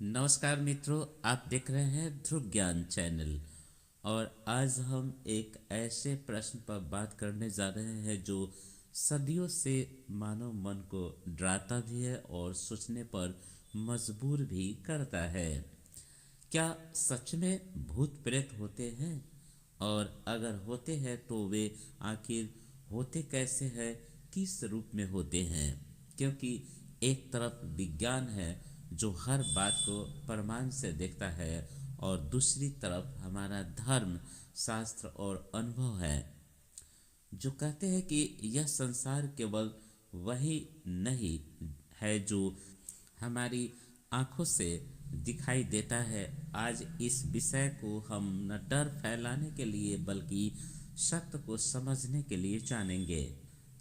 नमस्कार मित्रों, आप देख रहे हैं ध्रुव ज्ञान चैनल। और आज हम एक ऐसे प्रश्न पर बात करने जा रहे हैं जो सदियों से मानव मन को डराता भी है और सोचने पर मजबूर भी करता है। क्या सच में भूत प्रेत होते हैं? और अगर होते हैं तो वे आखिर होते कैसे हैं, किस रूप में होते हैं? क्योंकि एक तरफ विज्ञान है जो हर बात को प्रमाण से देखता है, और दूसरी तरफ हमारा धर्म, शास्त्र और अनुभव है जो कहते हैं कि यह संसार केवल वही नहीं है जो हमारी आंखों से दिखाई देता है। आज इस विषय को हम न डर फैलाने के लिए बल्कि सत्य को समझने के लिए जानेंगे।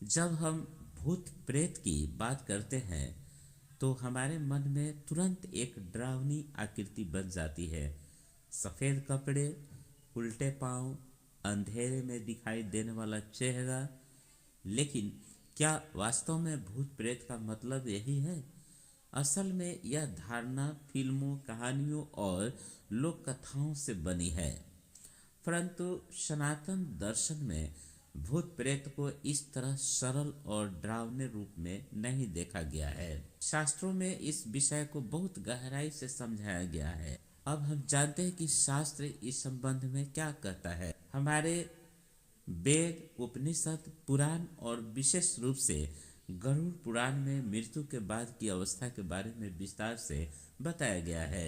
जब हम भूत प्रेत की बात करते हैं तो हमारे मन में तुरंत एक डरावनी आकृति बन जाती है। सफ़ेद कपड़े, उल्टे पांव, अंधेरे में दिखाई देने वाला चेहरा। लेकिन क्या वास्तव में भूत प्रेत का मतलब यही है? असल में यह धारणा फिल्मों, कहानियों और लोक कथाओं से बनी है, परंतु सनातन दर्शन में भूत प्रेत को इस तरह सरल और डरावने रूप में नहीं देखा गया है। शास्त्रों में इस विषय को बहुत गहराई से समझाया गया है। अब हम जानते हैं कि शास्त्र इस संबंध में क्या कहता है। हमारे वेद, उपनिषद, पुराण और विशेष रूप से गरुड़ पुराण में मृत्यु के बाद की अवस्था के बारे में विस्तार से बताया गया है।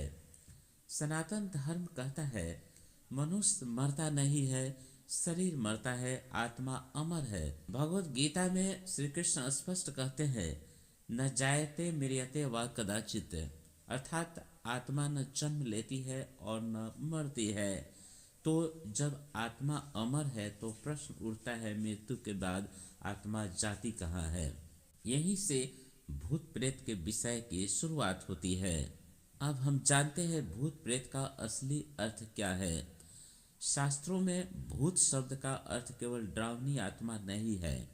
सनातन धर्म कहता है मनुष्य मरता नहीं है, शरीर मरता है, आत्मा अमर है। भगवत गीता में श्री कृष्ण स्पष्ट कहते हैं न जायते म्रियते वा कदाचित, अर्थात आत्मा न जन्म लेती है और न मरती है। तो जब आत्मा अमर है तो प्रश्न उठता है मृत्यु के बाद आत्मा जाती कहाँ है। यहीं से भूत प्रेत के विषय की शुरुआत होती है। अब हम जानते हैं भूत प्रेत का असली अर्थ क्या है। शास्त्रों में भूत शब्द का अर्थ केवल डरावनी आत्मा नहीं है।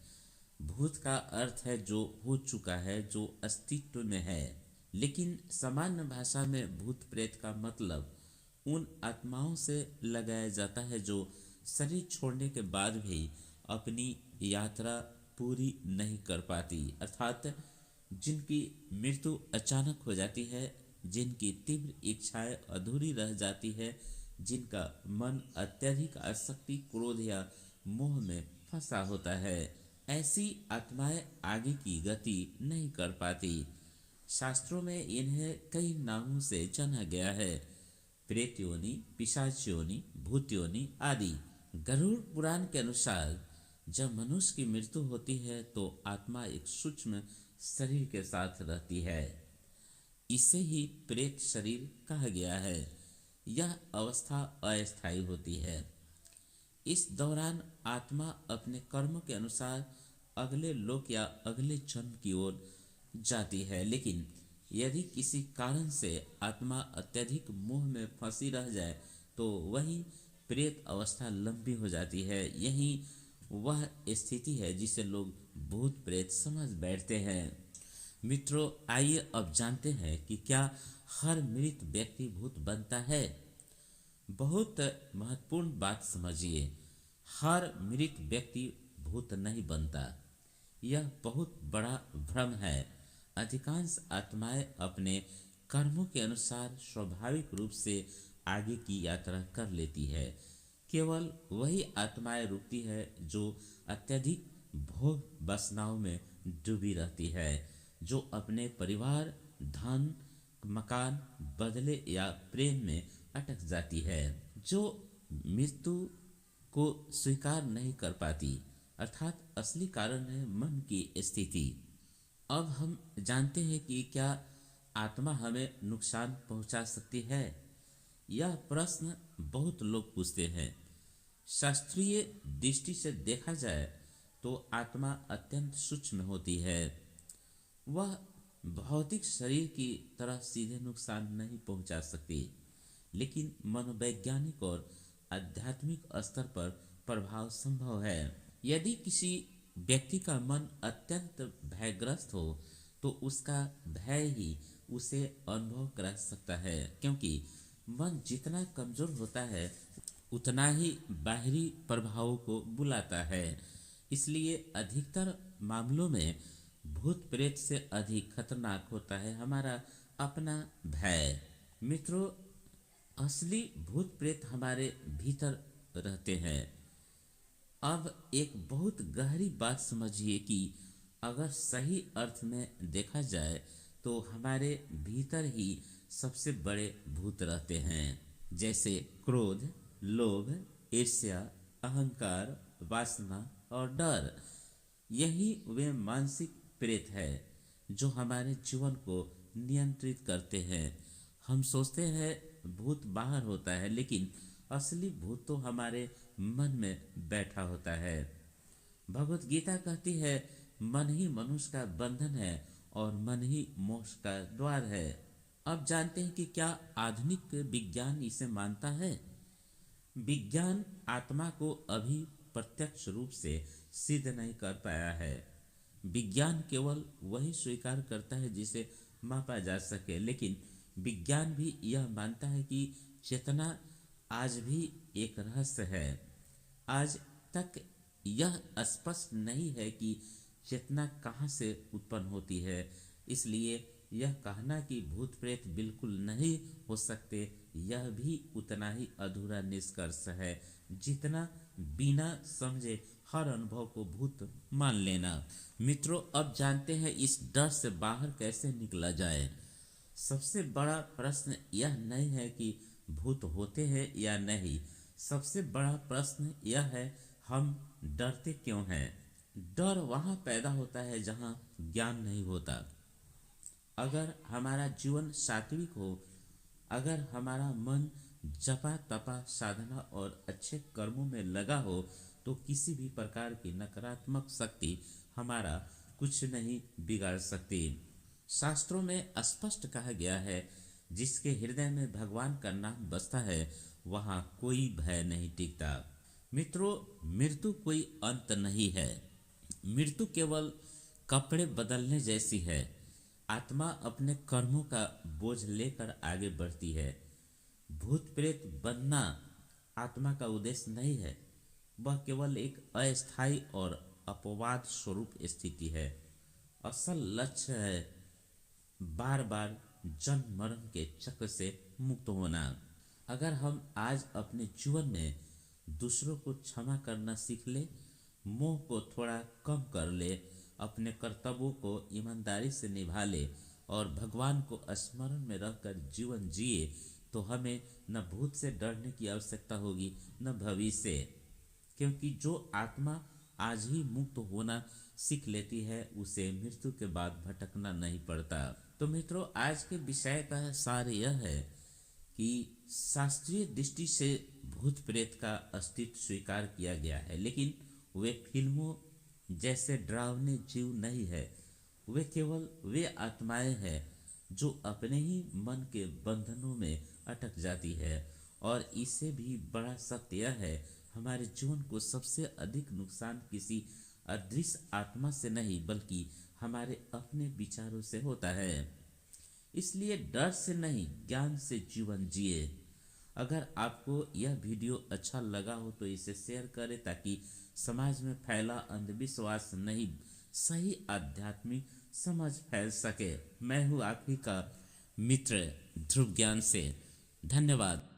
भूत का अर्थ है जो हो चुका है, जो अस्तित्व में है। लेकिन सामान्य भाषा में भूत प्रेत का मतलब उन आत्माओं से लगाया जाता है जो शरीर छोड़ने के बाद भी अपनी यात्रा पूरी नहीं कर पाती, अर्थात जिनकी मृत्यु अचानक हो जाती है, जिनकी तीव्र इच्छाएं अधूरी रह जाती है, जिनका मन अत्यधिक आसक्ति, क्रोध या मोह में फंसा होता है। ऐसी आत्माएं आगे की गति नहीं कर पाती। शास्त्रों में इन्हें कई नामों से जाना गया है, प्रेत योनि, पिशाच योनि, भूत योनि आदि। गरुड़ पुराण के अनुसार जब मनुष्य की मृत्यु होती है तो आत्मा एक सूक्ष्म शरीर के साथ रहती है। इसे ही प्रेत शरीर कहा गया है। यह अवस्था अस्थायी होती है। इस दौरान आत्मा अपने कर्मों के अनुसार अगले लोक या अगले जन्म की ओर जाती है। लेकिन यदि किसी कारण से आत्मा अत्यधिक मोह में फंसी रह जाए तो वही प्रेत अवस्था लंबी हो जाती है। यही वह स्थिति है जिसे लोग भूत प्रेत समझ बैठते हैं। मित्रों, आइए अब जानते हैं कि क्या हर मृत व्यक्ति भूत बनता है। बहुत महत्वपूर्ण बात समझिए, हर मृत व्यक्ति भूत नहीं बनता। यह बहुत बड़ा भ्रम है। अधिकांश आत्माएं अपने कर्मों के अनुसार स्वाभाविक रूप से आगे की यात्रा कर लेती है। केवल वही आत्माएं रुकती है जो अत्यधिक भोग वासनाओं में डूबी रहती है, जो अपने परिवार, धन, मकान, बदले या प्रेम में अटक जाती है, जो मृत्यु को स्वीकार नहीं कर पाती, अर्थात असली कारण है मन की स्थिति। अब हम जानते हैं कि क्या आत्मा हमें नुकसान पहुंचा सकती है। यह प्रश्न बहुत लोग पूछते हैं। शास्त्रीय दृष्टि से देखा जाए तो आत्मा अत्यंत सूक्ष्म होती है। वह भौतिक शरीर की तरह सीधे नुकसान नहीं पहुंचा सकती, लेकिन मनोवैज्ञानिक और आध्यात्मिक स्तर पर प्रभाव संभव है। यदि किसी व्यक्ति का मन अत्यंत भयग्रस्त हो तो उसका भय ही उसे अनुभव करा सकता है, क्योंकि मन जितना कमजोर होता है उतना ही बाहरी प्रभावों को बुलाता है। इसलिए अधिकतर मामलों में भूत प्रेत से अधिक खतरनाक होता है हमारा अपना भय। मित्रों, असली भूत प्रेत हमारे भीतर रहते हैं। अब एक बहुत गहरी बात समझिए कि अगर सही अर्थ में देखा जाए तो हमारे भीतर ही सबसे बड़े भूत रहते हैं, जैसे क्रोध, लोभ, ईर्ष्या, अहंकार, वासना और डर। यही वे मानसिक प्रेत है जो हमारे जीवन को नियंत्रित करते हैं। हम सोचते हैं भूत बाहर होता है, लेकिन असली भूत तो हमारे मन में बैठा होता है। भगवत गीता कहती है, मन ही मनुष्य का बंधन है और मन ही मोक्ष का द्वार है। अब जानते हैं कि क्या आधुनिक विज्ञान इसे मानता है। विज्ञान आत्मा को अभी प्रत्यक्ष रूप से सिद्ध नहीं कर पाया है। विज्ञान केवल वही स्वीकार करता है जिसे मापा जा सके, लेकिन विज्ञान भी यह मानता है कि चेतना आज भी एक रहस्य है। आज तक यह स्पष्ट नहीं है कि चेतना कहाँ से उत्पन्न होती है। इसलिए यह कहना कि भूत प्रेत बिल्कुल नहीं हो सकते, यह भी उतना ही अधूरा निष्कर्ष है जितना बिना समझे हर अनुभव को भूत मान लेना। मित्रों, अब जानते हैं इस डर से बाहर कैसे निकला जाए। सबसे बड़ा प्रश्न यह नहीं है कि भूत होते हैं या नहीं। सबसे बड़ा प्रश्न यह है, हम डरते क्यों हैं। डर वहाँ पैदा होता है जहाँ ज्ञान नहीं होता। अगर हमारा जीवन सात्विक हो, अगर हमारा मन जपा तपा साधना और अच्छे कर्मों में लगा हो, तो किसी भी प्रकार की नकारात्मक शक्ति हमारा कुछ नहीं बिगाड़ सकती। शास्त्रों में स्पष्ट कहा गया है, जिसके हृदय में भगवान का नाम बसता है वहाँ कोई भय नहीं टिकता। मित्रों, मृत्यु कोई अंत नहीं है। मृत्यु केवल कपड़े बदलने जैसी है। आत्मा अपने कर्मों का बोझ लेकर आगे बढ़ती है। भूत प्रेत बनना आत्मा का उद्देश्य नहीं है, वह केवल एक अस्थायी और अपवाद स्वरूप स्थिति है। असल लक्ष्य है बार बार जन्म मरण के चक्र से मुक्त होना। अगर हम आज अपने जीवन में दूसरों को क्षमा करना सीख ले, मोह को थोड़ा कम कर ले, अपने कर्तव्यों को ईमानदारी से निभा ले और भगवान को स्मरण में रखकर जीवन जिए, तो हमें न भूत से डरने की आवश्यकता होगी न भविष्य। क्योंकि जो आत्मा आज ही मुक्त होना सीख लेती है, उसे मृत्यु के बाद भटकना नहीं पड़ता। तो मित्रों, आज के विषय का सार यह है कि शास्त्रीय दृष्टि से भूत प्रेत का अस्तित्व स्वीकार किया गया है, लेकिन वे फिल्मों जैसे डरावने जीव नहीं है। वे केवल वे आत्माएं हैं जो अपने ही मन के बंधनों में अटक जाती है। और इससे भी बड़ा सत्य यह है, हमारे जीवन को सबसे अधिक नुकसान किसी अदृश्य आत्मा से नहीं, बल्कि हमारे अपने विचारों से होता है। इसलिए डर से नहीं, ज्ञान से जीवन जिए। अगर आपको यह वीडियो अच्छा लगा हो तो इसे शेयर करें, ताकि समाज में फैला अंधविश्वास नहीं, सही आध्यात्मिक समझ फैल सके। मैं हूँ आप ही का मित्र ध्रुव ज्ञान से। धन्यवाद।